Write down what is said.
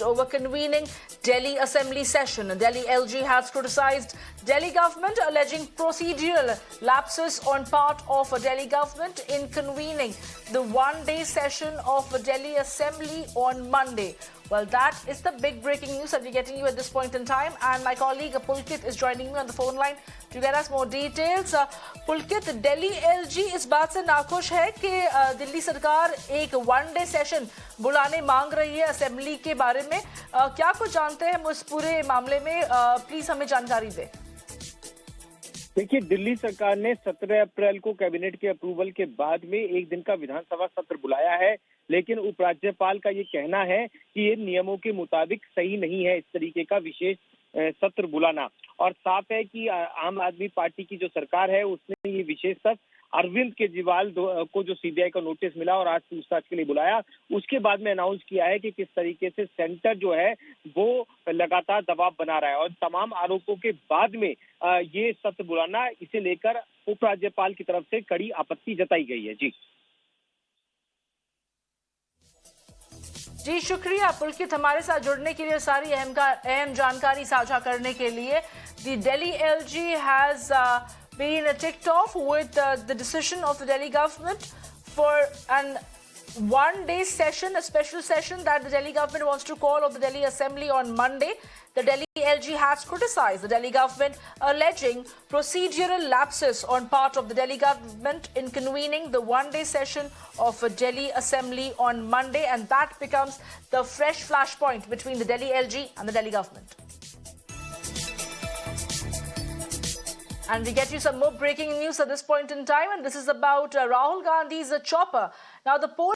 over convening Delhi Assembly session. Delhi LG has criticized Delhi government, alleging procedural lapses on part of Delhi government in convening the one-day session of Delhi Assembly on Monday. Well, that is the big breaking news that we're getting you at this point in time. And my colleague Pulkit is joining me on the phone line to get us more details. Pulkit, Delhi LG इस बात से नाखुश है कि दिल्ली सरकार एक one day session बुलाने मांग रही है असेंबली के बारे में. क्या कुछ जानते हैं उस पूरे मामले में? प्लीज हमें जानकारी दें. देखिए, दिल्ली सरकार ने 17 अप्रैल को कैबिनेट के अप्रूवल के बाद में एक दिन का विधानसभा सत्र बुलाया है, लेकिन उपराज्यपाल का ये कहना है कि ये नियमों के मुताबिक सही नहीं है इस तरीके का विशेष सत्र बुलाना. और साफ है कि आम आदमी पार्टी की जो सरकार है उसने ये विशेष सत्र अरविंद केजरीवाल को जो सीबीआई का नोटिस मिला और आज पूछताछ के लिए बुलाया, उसके बाद में अनाउंस किया है कि किस तरीके से सेंटर जो है वो लगातार दबाव बना रहा है. और तमाम आरोपों के बाद में ये सत्र बुलाना, इसे लेकर उपराज्यपाल की तरफ से कड़ी आपत्ति जताई गई है. जी शुक्रिया पुलकित, हमारे साथ जुड़ने के लिए, सारी अहम जानकारी साझा करने के लिए. The Delhi LG has been ticked off with the decision of the Delhi government for an one-day session, a special session that the Delhi government wants to call of the Delhi Assembly on Monday. The Delhi LG has criticized the Delhi government, alleging procedural lapses on part of the Delhi government in convening the one-day session of a Delhi Assembly on Monday, and that becomes the fresh flashpoint between the Delhi LG and the Delhi government. And we get you some more breaking news at this point in time, and this is about Rahul Gandhi's chopper. Now, the poll